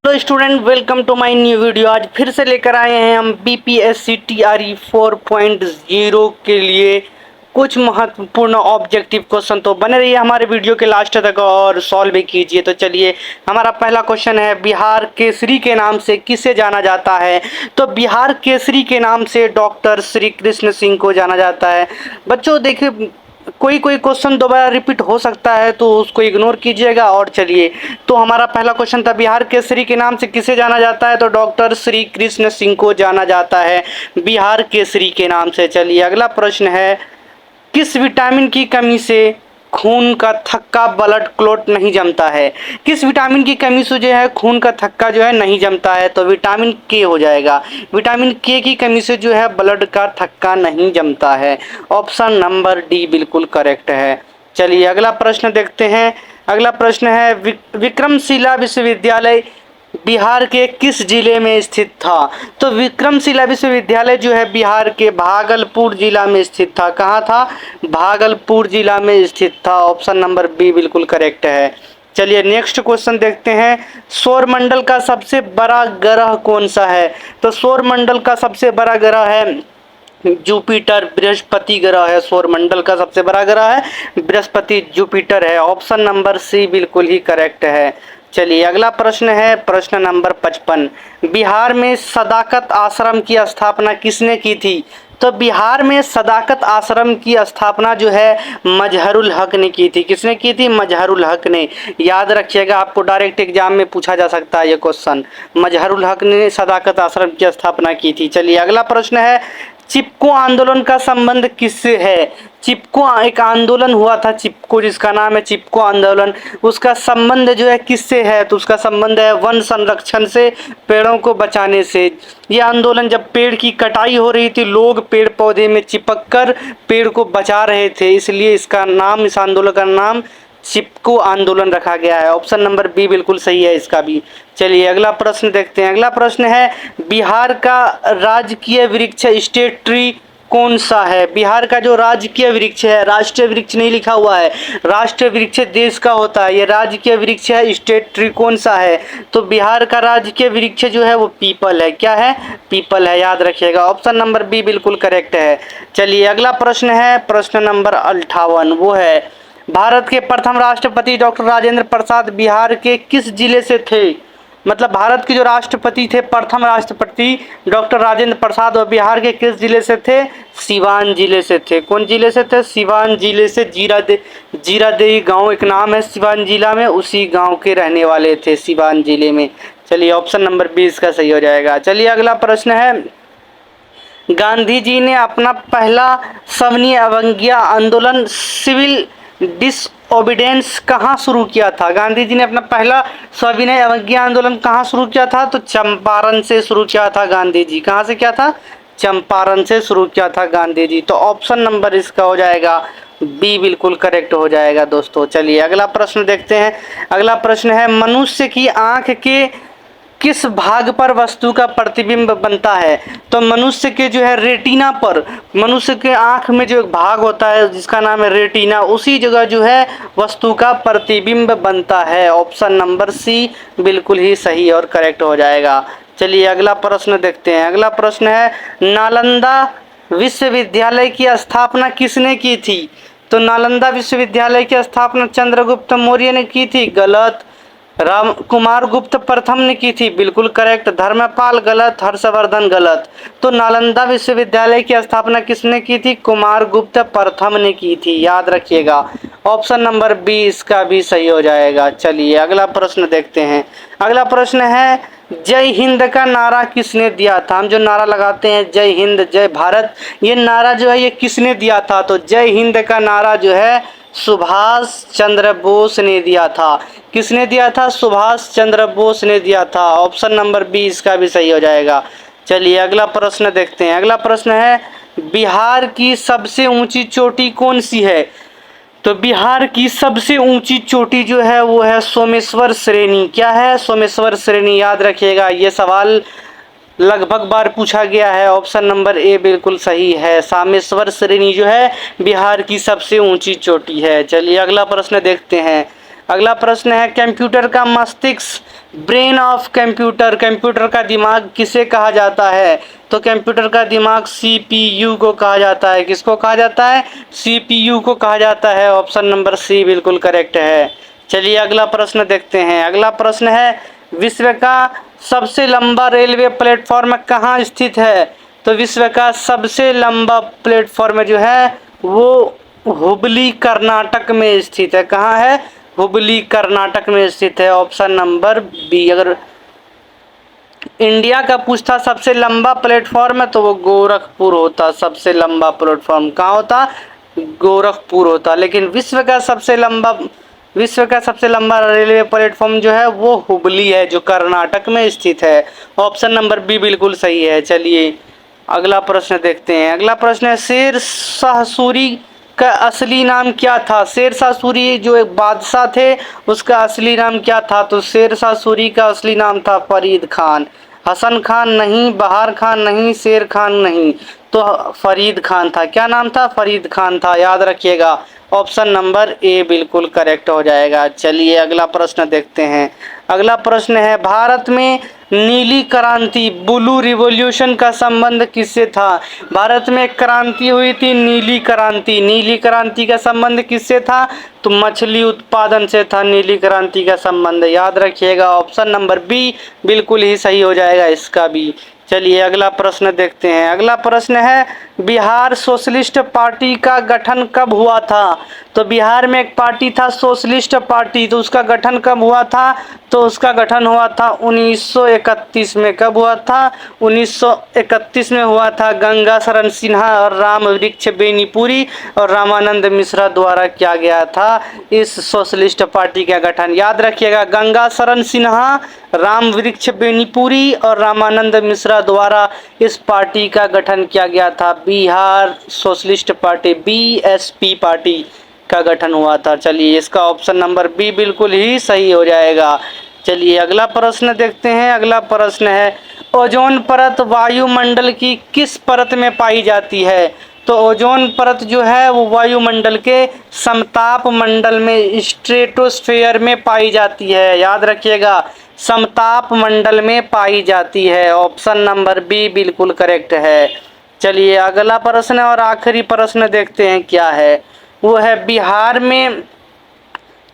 Hello student, welcome to my new video. आज फिर से लेकर आए हैं हम बीपीएससी टीआरई 4.0 के लिए कुछ महत्वपूर्ण ऑब्जेक्टिव क्वेश्चन। तो बने रहिए हमारे वीडियो के लास्ट तक और सॉल्व भी कीजिए। तो चलिए, हमारा पहला क्वेश्चन है, बिहार केसरी के नाम से किसे जाना जाता है? तो बिहार केसरी के नाम से डॉक्टर श्री कृष्ण सिंह को जाना जाता है। बच्चों देखिए, कोई कोई क्वेश्चन दोबारा रिपीट हो सकता है तो उसको इग्नोर कीजिएगा। और चलिए, तो हमारा पहला क्वेश्चन था, बिहार केसरी के नाम से किसे जाना जाता है? तो डॉक्टर श्री कृष्ण सिंह को जाना जाता है बिहार केसरी के नाम से। चलिए, अगला प्रश्न है, किस विटामिन की कमी से खून का थक्का ब्लड क्लॉट नहीं जमता है? किस विटामिन की कमी से जो है खून का थक्का जो है नहीं जमता है? तो विटामिन के हो जाएगा। विटामिन के की कमी से जो है ब्लड का थक्का नहीं जमता है। ऑप्शन नंबर डी बिल्कुल करेक्ट है। चलिए, अगला प्रश्न देखते हैं। अगला प्रश्न है, विक्रमशिला विश्वविद्यालय बिहार के किस जिले में स्थित था? तो विक्रमशिला विश्वविद्यालय जो है बिहार के भागलपुर जिला में स्थित था। कहाँ था? भागलपुर जिला में स्थित था। ऑप्शन नंबर बी बिल्कुल करेक्ट है। चलिए, नेक्स्ट क्वेश्चन देखते हैं, सौरमंडल का सबसे बड़ा ग्रह कौन सा है? तो सौरमंडल का सबसे बड़ा ग्रह है जुपिटर, बृहस्पति ग्रह है। सौरमंडल का सबसे बड़ा ग्रह है बृहस्पति, जुपिटर है। ऑप्शन नंबर सी बिल्कुल ही करेक्ट है। चलिए, अगला प्रश्न है, प्रश्न नंबर 55, बिहार में सदाकत आश्रम की स्थापना किसने की थी? तो बिहार में सदाकत आश्रम की स्थापना जो है मजहरुल हक ने की थी। किसने की थी? मजहरुल हक ने। याद रखिएगा, आपको डायरेक्ट एग्जाम में पूछा जा सकता है ये क्वेश्चन। मजहरुल हक ने सदाकत आश्रम की स्थापना की थी। चलिए, अगला प्रश्न है, चिपको आंदोलन का संबंध किससे है? चिपको एक आंदोलन हुआ था, चिपको जिसका नाम है चिपको आंदोलन, उसका संबंध जो है किससे है? तो उसका संबंध है वन संरक्षण से, पेड़ों को बचाने से। यह आंदोलन जब पेड़ की कटाई हो रही थी, लोग पेड़ पौधे में चिपक कर पेड़ को बचा रहे थे, इसलिए इसका नाम, इस आंदोलन का नाम चिपको आंदोलन रखा गया है। ऑप्शन नंबर बी बिल्कुल सही है इसका भी। चलिए, अगला प्रश्न देखते हैं। अगला प्रश्न है, बिहार का राजकीय वृक्ष स्टेट ट्री कौन सा है? बिहार का जो राजकीय वृक्ष है, राष्ट्रीय वृक्ष नहीं लिखा हुआ है, राष्ट्रीय वृक्ष देश का होता है, ये राजकीय वृक्ष है, स्टेट ट्री कौन सा है? तो बिहार का राजकीय वृक्ष जो है वो पीपल है। क्या है? पीपल है, याद रखिएगा। ऑप्शन नंबर बी बिल्कुल करेक्ट है। चलिए, अगला प्रश्न है, प्रश्न नंबर 58, वो है, भारत के प्रथम राष्ट्रपति डॉक्टर राजेंद्र प्रसाद बिहार के किस जिले से थे? मतलब भारत के जो राष्ट्रपति थे, प्रथम राष्ट्रपति डॉक्टर राजेंद्र प्रसाद, और बिहार के किस जिले से थे? सिवान जिले से थे। कौन जिले से थे? सिवान जिले से। जीरादेई गांव एक नाम है सिवान जिला में, उसी गांव के रहने वाले थे सिवान जिले में। चलिए, ऑप्शन नंबर 20 का सही हो जाएगा। चलिए, अगला प्रश्न है, गांधी जी ने अपना पहला सविनय अवज्ञा आंदोलन, सिविल डिसओबीडियंस कहाँ शुरू किया था? गांधी जी ने अपना पहला सविनय अवज्ञा आंदोलन कहाँ शुरू किया था? तो चंपारण से शुरू किया था गांधी जी। कहाँ से किया था? चंपारण से शुरू किया था गांधी जी। तो ऑप्शन नंबर इसका हो जाएगा बी बिल्कुल करेक्ट हो जाएगा दोस्तों। चलिए, अगला प्रश्न देखते हैं। अगला प्रश्न है, मनुष्य की आंख के किस भाग पर वस्तु का प्रतिबिंब बनता है? तो मनुष्य के जो है रेटिना पर, मनुष्य के आंख में जो एक भाग होता है जिसका नाम है रेटिना, उसी जगह जो है वस्तु का प्रतिबिंब बनता है। ऑप्शन नंबर सी बिल्कुल ही सही और करेक्ट हो जाएगा। चलिए, अगला प्रश्न देखते हैं। अगला प्रश्न है, नालंदा विश्वविद्यालय की स्थापना किसने की थी? तो नालंदा विश्वविद्यालय की स्थापना चंद्रगुप्त मौर्य ने की थी। गलत। राम कुमार गुप्त प्रथम ने की थी। बिल्कुल करेक्ट। धर्मपाल गलत। हर्षवर्धन गलत। तो नालंदा विश्वविद्यालय की स्थापना किसने की थी? कुमार गुप्त प्रथम ने की थी, याद रखिएगा। ऑप्शन नंबर बी इसका भी सही हो जाएगा। चलिए, अगला प्रश्न देखते हैं। अगला प्रश्न है, जय हिंद का नारा किसने दिया था? हम जो नारा लगाते हैं जय हिंद जय भारत, ये नारा जो है ये किसने दिया था? तो जय हिंद का नारा जो है सुभाष चंद्र बोस ने दिया था। किसने दिया था? सुभाष चंद्र बोस ने दिया था। ऑप्शन नंबर बी इसका भी सही हो जाएगा। चलिए, अगला प्रश्न देखते हैं। अगला प्रश्न है, बिहार की सबसे ऊंची चोटी कौन सी है? तो बिहार की सबसे ऊंची चोटी जो है वो है सोमेश्वर श्रेणी। क्या है? सोमेश्वर श्रेणी, याद रखिएगा। ये सवाल लगभग बार पूछा गया है। ऑप्शन नंबर ए बिल्कुल सही है। सोमेश्वर श्रेणी जो है बिहार की सबसे ऊंची चोटी है। चलिए, अगला प्रश्न देखते हैं। अगला प्रश्न है कंप्यूटर का मस्तिष्क, ब्रेन ऑफ कंप्यूटर, कंप्यूटर का दिमाग किसे कहा जाता है? तो कंप्यूटर का दिमाग CPU को कहा जाता है। किसको कहा जाता है? CPU को कहा जाता है। ऑप्शन नंबर सी बिल्कुल करेक्ट है। चलिए अगला प्रश्न देखते हैं। अगला प्रश्न है विश्व का सबसे लंबा रेलवे प्लेटफॉर्म कहाँ स्थित है? तो विश्व का सबसे लंबा प्लेटफॉर्म जो है वो हुबली कर्नाटक में स्थित है। कहाँ है? हुबली कर्नाटक में स्थित है। Option number B. अगर इंडिया का पूछता सबसे लंबा प्लेटफॉर्म है तो वो गोरखपुर होता। सबसे लंबा प्लेटफॉर्म कहाँ होता? गोरखपुर होता। लेकिन विश्व का सबसे लंबा रेलवे प्लेटफॉर्म जो है वो हुबली है, जो कर्नाटक में स्थित है। ऑप्शन नंबर बी बिल्कुल सही है। चलिए अगला प्रश्न देखते हैं। अगला प्रश्न है शेर शाह सूरी का असली नाम क्या था? शेर शाह सूरी जो एक बादशाह थे उसका असली नाम क्या था? तो शेर शाह सूरी का असली नाम था फरीद खान। हसन खान नहीं, बहार खान नहीं, शेर खान नहीं, तो फरीद खान था। क्या नाम था? फरीद खान था। याद रखिएगा। ऑप्शन नंबर ए बिल्कुल करेक्ट हो जाएगा। चलिए अगला प्रश्न देखते हैं। अगला प्रश्न है भारत में नीली क्रांति, ब्लू रिवॉल्यूशन का संबंध किससे था? भारत में एक क्रांति हुई थी नीली क्रांति। नीली क्रांति का संबंध किससे था? तो मछली उत्पादन से था नीली क्रांति का संबंध। याद रखिएगा। ऑप्शन नंबर बी बिल्कुल ही सही हो जाएगा इसका भी। चलिए अगला प्रश्न देखते हैं। अगला प्रश्न है बिहार सोशलिस्ट पार्टी का गठन कब हुआ था? तो बिहार में एक पार्टी था सोशलिस्ट पार्टी, तो उसका गठन कब हुआ था? तो उसका गठन हुआ था 1931 में। कब हुआ था? 1931 में हुआ था। गंगा शरण सिन्हा और राम वृक्ष बेनीपुरी और रामानंद मिश्रा द्वारा किया गया था इस सोशलिस्ट पार्टी का गठन। याद रखिएगा गंगा शरण सिन्हा, राम वृक्ष बेनीपुरी और रामानंद मिश्रा द्वारा इस पार्टी का गठन किया गया था। Bihar socialist party BSP party का गठन हुआ था। चलिए इसका ऑप्शन नंबर बी बिल्कुल ही सही हो जाएगा। चलिए अगला प्रश्न देखते हैं। अगला प्रश्न है ओजोन परत वायुमंडल की किस परत में पाई जाती है? तो ओजोन परत जो है वो वायुमंडल के समताप मंडल में स्ट्रेटोस्फेयर में पाई जाती है। याद रखिएगा समताप मंडल में पाई जाती है। ऑप्शन नंबर बी बिल्कुल करेक्ट है। चलिए अगला प्रश्न और आखिरी प्रश्न देखते हैं क्या है। वो है बिहार में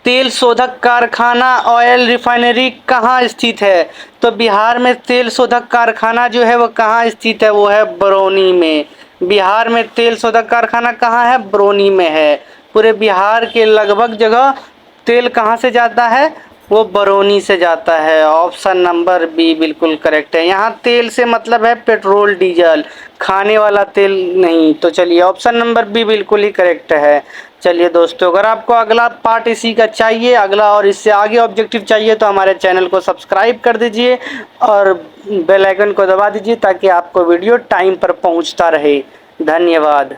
तेल शोधक कारखाना ऑयल रिफाइनरी कहाँ स्थित है? तो बिहार में तेल शोधक कारखाना जो है वो कहाँ स्थित है? वो है बरौनी में। बिहार में तेल शोधक कारखाना कहाँ है? बरौनी में है। पूरे बिहार के लगभग जगह तेल कहाँ से जाता है? वो बरौनी से जाता है। ऑप्शन नंबर बी बिल्कुल करेक्ट है। यहाँ तेल से मतलब है पेट्रोल डीजल, खाने वाला तेल नहीं। तो चलिए ऑप्शन नंबर बी बिल्कुल ही करेक्ट है। चलिए दोस्तों अगर आपको अगला पार्ट इसी का चाहिए, अगला और इससे आगे ऑब्जेक्टिव चाहिए तो हमारे चैनल को सब्सक्राइब कर दीजिए और बेल आइकन को दबा दीजिए ताकि आपको वीडियो टाइम पर पहुंचता रहे। धन्यवाद।